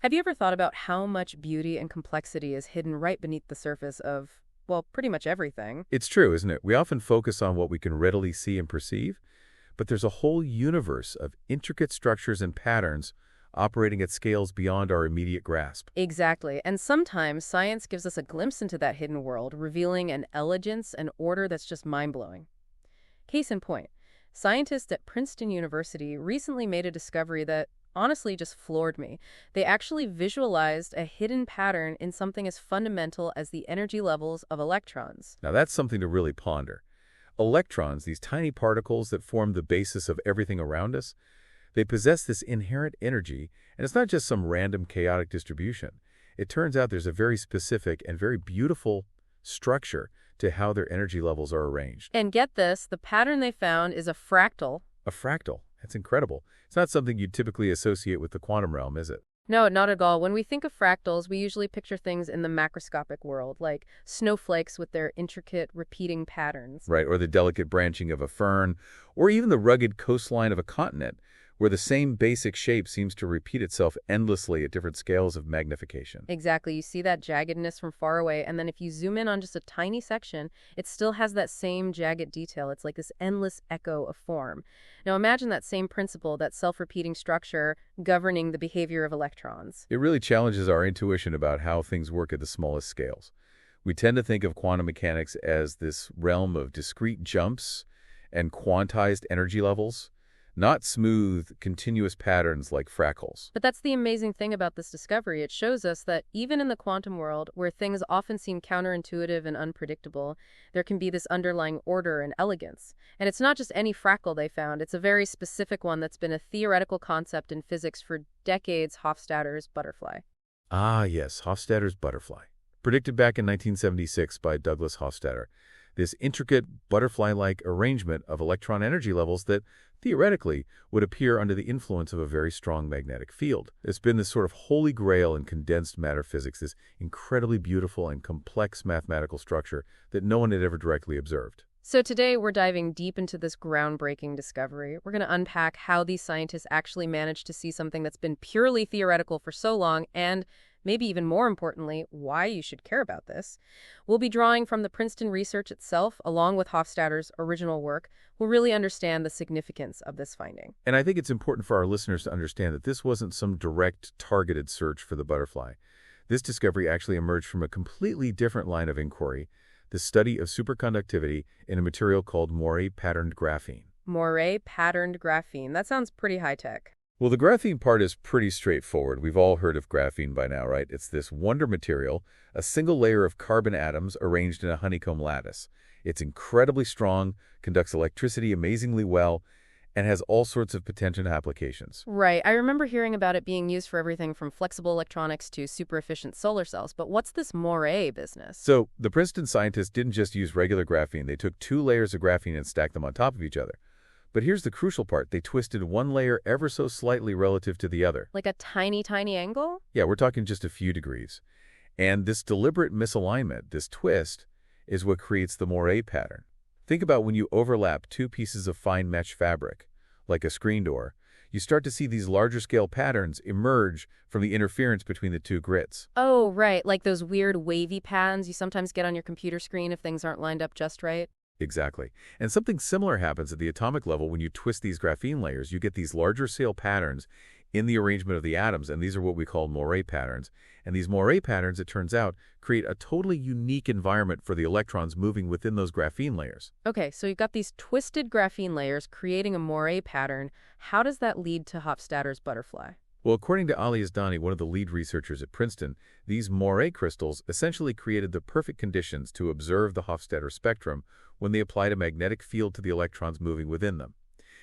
Have you ever thought about how much beauty and complexity is hidden right beneath the surface of, well, pretty much everything? It's true, isn't it? We often focus on what we can readily see and perceive, but there's a whole universe of intricate structures and patterns operating at scales beyond our immediate grasp. Exactly. And sometimes science gives us a glimpse into that hidden world, revealing an elegance and order that's just mind-blowing. Case in point, scientists at Princeton University recently made a discovery that honestly just floored me. They actually visualized a hidden pattern in something as fundamental as the energy levels of electrons. Now that's something to really ponder. Electrons, these tiny particles that form the basis of everything around us, they possess this inherent energy, and it's not just some random chaotic distribution. It turns out there's a very specific and very beautiful structure to how their energy levels are arranged. And get this, the pattern they found is a fractal. A fractal. That's incredible. It's not something you'd typically associate with the quantum realm, is it? No, not at all. When we think of fractals, we usually picture things in the macroscopic world, like snowflakes with their intricate repeating patterns. Right, or the delicate branching of a fern, or even the rugged coastline of a continent, where the same basic shape seems to repeat itself endlessly at different scales of magnification. Exactly. You see that jaggedness from far away, and then if you zoom in on just a tiny section, it still has that same jagged detail. It's like this endless echo of form. Now imagine that same principle, that self-repeating structure governing the behavior of electrons. It really challenges our intuition about how things work at the smallest scales. We tend to think of quantum mechanics as this realm of discrete jumps and quantized energy levels, not smooth, continuous patterns like fractals. But that's the amazing thing about this discovery. It shows us that even in the quantum world, where things often seem counterintuitive and unpredictable, there can be this underlying order and elegance. And it's not just any fractal they found. It's a very specific one that's been a theoretical concept in physics for decades, Hofstadter's butterfly. Ah, yes, Hofstadter's butterfly. Predicted back in 1976 by Douglas Hofstadter. This intricate butterfly-like arrangement of electron energy levels that, theoretically, would appear under the influence of a very strong magnetic field. It's been this sort of holy grail in condensed matter physics, this incredibly beautiful and complex mathematical structure that no one had ever directly observed. So today we're diving deep into this groundbreaking discovery. We're going to unpack how these scientists actually managed to see something that's been purely theoretical for so long, and maybe even more importantly, why you should care about this. We'll be drawing from the Princeton research itself, along with Hofstadter's original work. We'll really understand the significance of this finding. And I think it's important for our listeners to understand that this wasn't some direct, targeted search for the butterfly. This discovery actually emerged from a completely different line of inquiry, the study of superconductivity in a material called moiré-patterned graphene. Moiré-patterned graphene. That sounds pretty high-tech. Well, the graphene part is pretty straightforward. We've all heard of graphene by now, right? It's this wonder material, a single layer of carbon atoms arranged in a honeycomb lattice. It's incredibly strong, conducts electricity amazingly well, and has all sorts of potential applications. Right. I remember hearing about it being used for everything from flexible electronics to super efficient solar cells. But what's this moiré business? So the Princeton scientists didn't just use regular graphene. They took 2 layers of graphene and stacked them on top of each other. But here's the crucial part. They twisted one layer ever so slightly relative to the other. Like a tiny, tiny angle? Yeah, we're talking just a few degrees. And this deliberate misalignment, this twist, is what creates the moiré pattern. Think about when you overlap 2 pieces of fine mesh fabric, like a screen door. You start to see these larger scale patterns emerge from the interference between the 2 grits. Oh, right. Like those weird wavy patterns you sometimes get on your computer screen if things aren't lined up just right. Exactly. And something similar happens at the atomic level when you twist these graphene layers. You get these larger scale patterns in the arrangement of the atoms, and these are what we call moiré patterns. And these moiré patterns, it turns out, create a totally unique environment for the electrons moving within those graphene layers. Okay, so you've got these twisted graphene layers creating a moiré pattern. How does that lead to Hofstadter's butterfly? Well, according to Ali Yazdani, one of the lead researchers at Princeton, these moiré crystals essentially created the perfect conditions to observe the Hofstadter spectrum when they applied a magnetic field to the electrons moving within them.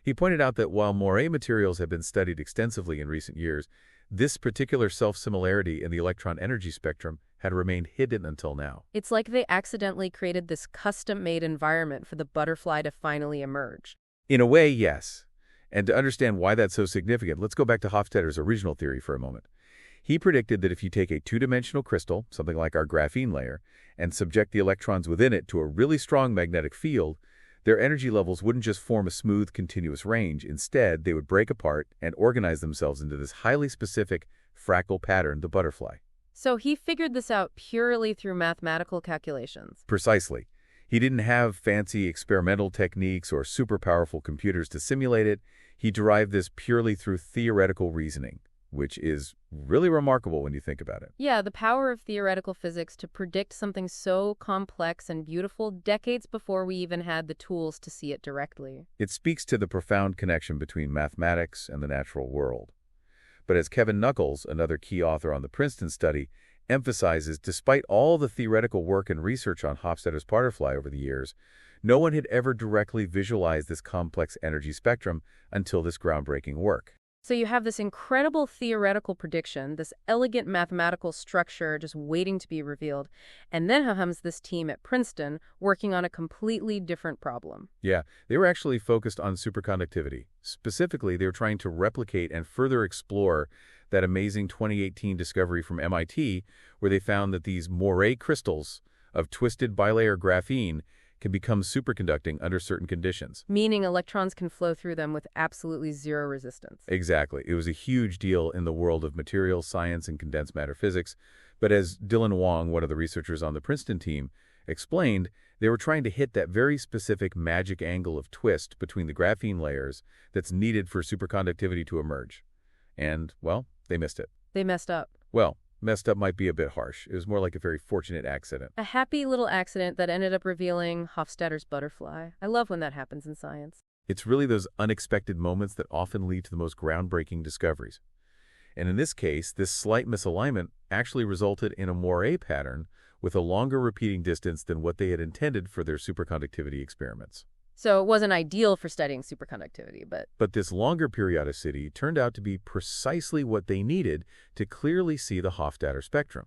He pointed out that while moiré materials have been studied extensively in recent years, this particular self-similarity in the electron energy spectrum had remained hidden until now. It's like they accidentally created this custom-made environment for the butterfly to finally emerge. In a way, yes. And to understand why that's so significant, let's go back to Hofstadter's original theory for a moment. He predicted that if you take a 2-dimensional crystal, something like our graphene layer, and subject the electrons within it to a really strong magnetic field, their energy levels wouldn't just form a smooth, continuous range. Instead, they would break apart and organize themselves into this highly specific, fractal pattern, the butterfly. So he figured this out purely through mathematical calculations. Precisely. He didn't have fancy experimental techniques or super powerful computers to simulate it. He derived this purely through theoretical reasoning, which is really remarkable when you think about it. Yeah, the power of theoretical physics to predict something so complex and beautiful decades before we even had the tools to see it directly. It speaks to the profound connection between mathematics and the natural world. But as Kevin Nuckolls, another key author on the Princeton study, emphasizes, despite all the theoretical work and research on Hofstadter's butterfly over the years, no one had ever directly visualized this complex energy spectrum until this groundbreaking work. So you have this incredible theoretical prediction, this elegant mathematical structure just waiting to be revealed, and then comes this team at Princeton working on a completely different problem. Yeah, they were actually focused on superconductivity. Specifically, they were trying to replicate and further explore that amazing 2018 discovery from MIT, where they found that these moiré crystals of twisted bilayer graphene can become superconducting under certain conditions. Meaning electrons can flow through them with absolutely zero resistance. Exactly. It was a huge deal in the world of materials science and condensed matter physics, but as Dylan Wong, one of the researchers on the Princeton team, explained, they were trying to hit that very specific magic angle of twist between the graphene layers that's needed for superconductivity to emerge. And, well, they missed it. They messed up. Well, messed up might be a bit harsh. It was more like a very fortunate accident. A happy little accident that ended up revealing Hofstadter's butterfly. I love when that happens in science. It's really those unexpected moments that often lead to the most groundbreaking discoveries. And in this case, this slight misalignment actually resulted in a moiré pattern with a longer repeating distance than what they had intended for their superconductivity experiments. So it wasn't ideal for studying superconductivity, but... But this longer periodicity turned out to be precisely what they needed to clearly see the Hofstadter spectrum.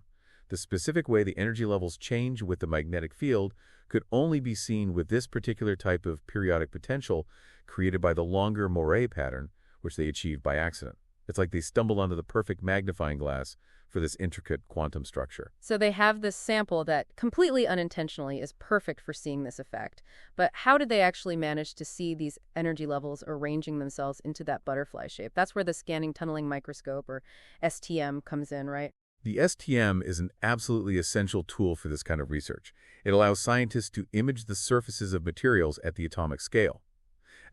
The specific way the energy levels change with the magnetic field could only be seen with this particular type of periodic potential created by the longer moiré pattern, which they achieved by accident. It's like they stumbled onto the perfect magnifying glass for this intricate quantum structure. So they have this sample that completely unintentionally is perfect for seeing this effect. But how did they actually manage to see these energy levels arranging themselves into that butterfly shape? That's where the scanning tunneling microscope, or STM, comes in, right? The STM is an absolutely essential tool for this kind of research. It allows scientists to image the surfaces of materials at the atomic scale.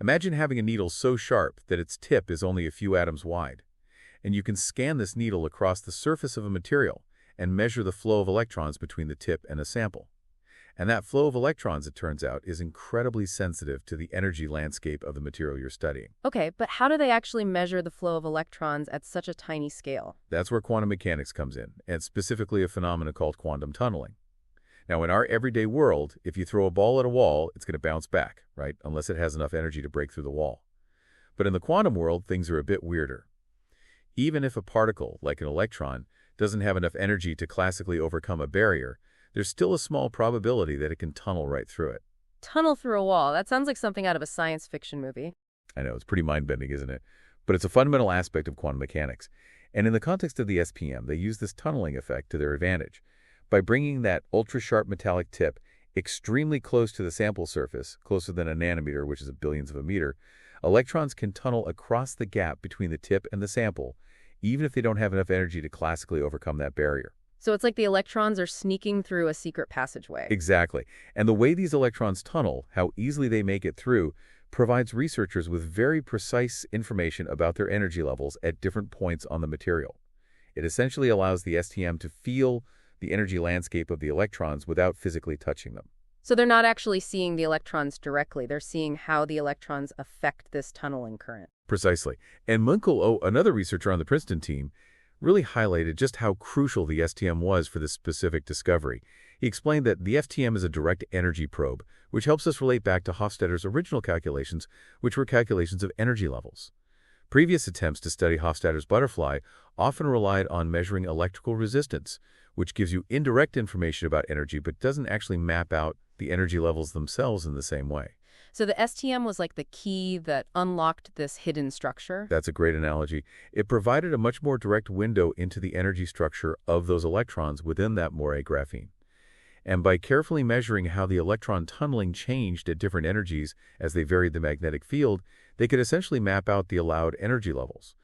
Imagine having a needle so sharp that its tip is only a few atoms wide. And you can scan this needle across the surface of a material and measure the flow of electrons between the tip and a sample. And that flow of electrons, it turns out, is incredibly sensitive to the energy landscape of the material you're studying. Okay, but how do they actually measure the flow of electrons at such a tiny scale? That's where quantum mechanics comes in, and specifically a phenomenon called quantum tunneling. Now, in our everyday world, if you throw a ball at a wall, it's going to bounce back, right? Unless it has enough energy to break through the wall. But in the quantum world, things are a bit weirder. Even if a particle, like an electron, doesn't have enough energy to classically overcome a barrier, there's still a small probability that it can tunnel right through it. Tunnel through a wall. That sounds like something out of a science fiction movie. I know, it's pretty mind-bending, isn't it? But it's a fundamental aspect of quantum mechanics. And in the context of the SPM, they use this tunneling effect to their advantage. By bringing that ultra-sharp metallic tip extremely close to the sample surface, closer than a nanometer, which is a billionth of a meter, electrons can tunnel across the gap between the tip and the sample, even if they don't have enough energy to classically overcome that barrier. So it's like the electrons are sneaking through a secret passageway. Exactly. And the way these electrons tunnel, how easily they make it through, provides researchers with very precise information about their energy levels at different points on the material. It essentially allows the STM to feel the energy landscape of the electrons without physically touching them. So they're not actually seeing the electrons directly. They're seeing how the electrons affect this tunneling current. Precisely. And Munkel, another researcher on the Princeton team, really highlighted just how crucial the STM was for this specific discovery. He explained that the STM is a direct energy probe, which helps us relate back to Hofstadter's original calculations, which were calculations of energy levels. Previous attempts to study Hofstadter's butterfly often relied on measuring electrical resistance, which gives you indirect information about energy but doesn't actually map out the energy levels themselves in the same way. So the STM was like the key that unlocked this hidden structure? That's a great analogy. It provided a much more direct window into the energy structure of those electrons within that moiré graphene. And by carefully measuring how the electron tunneling changed at different energies as they varied the magnetic field, they could essentially map out the allowed energy levels.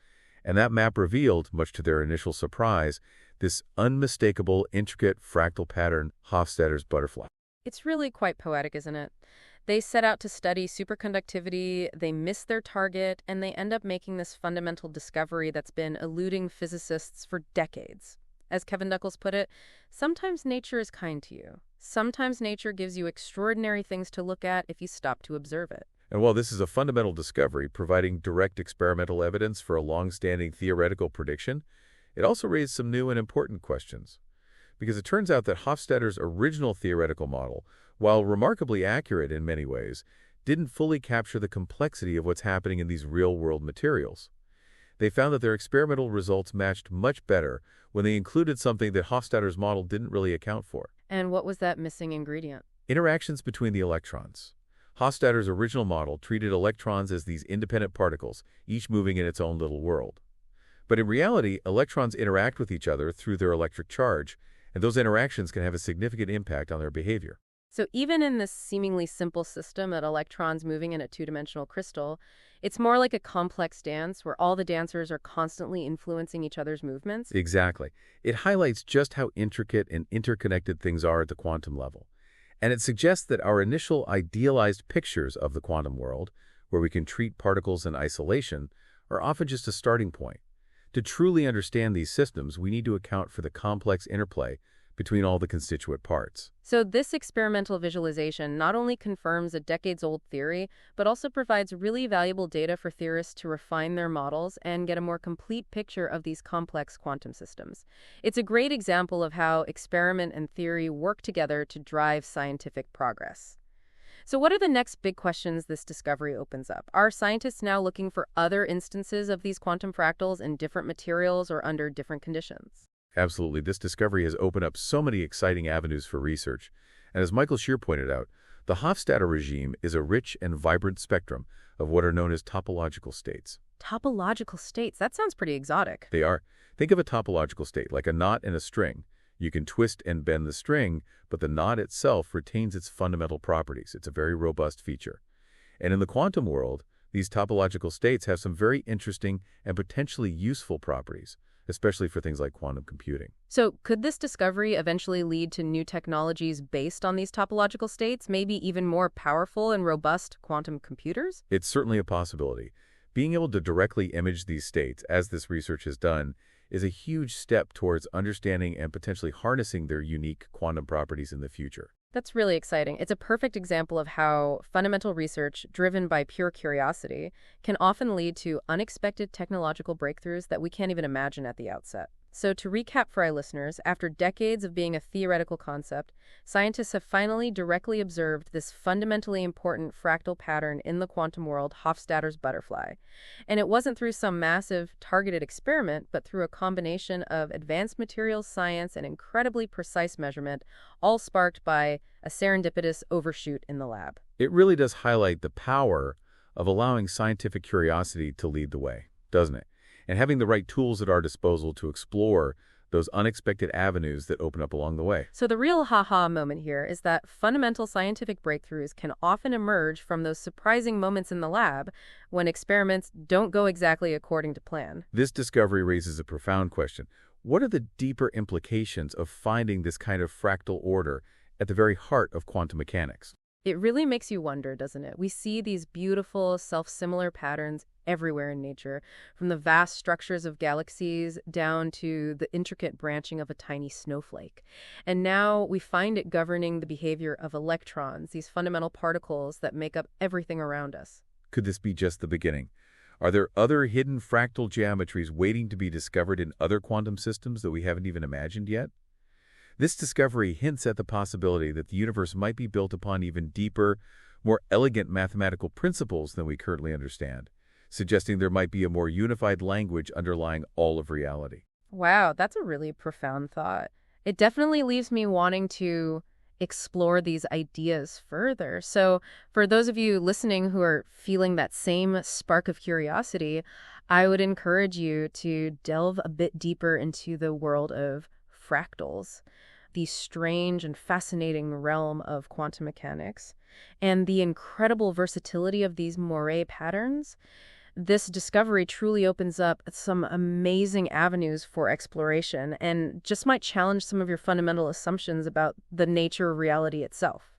And that map revealed, much to their initial surprise, this unmistakable, intricate fractal pattern, Hofstadter's butterfly. It's really quite poetic, isn't it? They set out to study superconductivity, they miss their target, and they end up making this fundamental discovery that's been eluding physicists for decades. As Kevin Duckles put it, sometimes nature is kind to you. Sometimes nature gives you extraordinary things to look at if you stop to observe it. And while this is a fundamental discovery, providing direct experimental evidence for a long-standing theoretical prediction, it also raised some new and important questions. Because it turns out that Hofstadter's original theoretical model, while remarkably accurate in many ways, didn't fully capture the complexity of what's happening in these real-world materials. They found that their experimental results matched much better when they included something that Hofstadter's model didn't really account for. And what was that missing ingredient? Interactions between the electrons. Hofstadter's original model treated electrons as these independent particles, each moving in its own little world. But in reality, electrons interact with each other through their electric charge, and those interactions can have a significant impact on their behavior. So even in this seemingly simple system of electrons moving in a two-dimensional crystal, it's more like a complex dance where all the dancers are constantly influencing each other's movements? Exactly. It highlights just how intricate and interconnected things are at the quantum level. And it suggests that our initial idealized pictures of the quantum world, where we can treat particles in isolation, are often just a starting point. To truly understand these systems, we need to account for the complex interplay between all the constituent parts. So this experimental visualization not only confirms a decades-old theory, but also provides really valuable data for theorists to refine their models and get a more complete picture of these complex quantum systems. It's a great example of how experiment and theory work together to drive scientific progress. So what are the next big questions this discovery opens up? Are scientists now looking for other instances of these quantum fractals in different materials or under different conditions? Absolutely. This discovery has opened up so many exciting avenues for research. And as Michael Shear pointed out, the Hofstadter regime is a rich and vibrant spectrum of what are known as topological states. Topological states? That sounds pretty exotic. They are. Think of a topological state like a knot in a string. You can twist and bend the string, but the knot itself retains its fundamental properties. It's a very robust feature. And in the quantum world, these topological states have some very interesting and potentially useful properties, especially for things like quantum computing. So could this discovery eventually lead to new technologies based on these topological states, maybe even more powerful and robust quantum computers? It's certainly a possibility. Being able to directly image these states, as this research has done, is a huge step towards understanding and potentially harnessing their unique quantum properties in the future. That's really exciting. It's a perfect example of how fundamental research, driven by pure curiosity, can often lead to unexpected technological breakthroughs that we can't even imagine at the outset. So to recap for our listeners, after decades of being a theoretical concept, scientists have finally directly observed this fundamentally important fractal pattern in the quantum world, Hofstadter's butterfly. And it wasn't through some massive, targeted experiment, but through a combination of advanced materials science and incredibly precise measurement, all sparked by a serendipitous overshoot in the lab. It really does highlight the power of allowing scientific curiosity to lead the way, doesn't it? And having the right tools at our disposal to explore those unexpected avenues that open up along the way. So the real ha-ha moment here is that fundamental scientific breakthroughs can often emerge from those surprising moments in the lab when experiments don't go exactly according to plan. This discovery raises a profound question. What are the deeper implications of finding this kind of fractal order at the very heart of quantum mechanics? It really makes you wonder, doesn't it? We see these beautiful, self-similar patterns everywhere in nature, from the vast structures of galaxies down to the intricate branching of a tiny snowflake. And now we find it governing the behavior of electrons, these fundamental particles that make up everything around us. Could this be just the beginning? Are there other hidden fractal geometries waiting to be discovered in other quantum systems that we haven't even imagined yet? This discovery hints at the possibility that the universe might be built upon even deeper, more elegant mathematical principles than we currently understand, suggesting there might be a more unified language underlying all of reality. Wow, that's a really profound thought. It definitely leaves me wanting to explore these ideas further. So for those of you listening who are feeling that same spark of curiosity, I would encourage you to delve a bit deeper into the world of fractals, the strange and fascinating realm of quantum mechanics, and the incredible versatility of these moiré patterns. this discovery truly opens up some amazing avenues for exploration and just might challenge some of your fundamental assumptions about the nature of reality itself.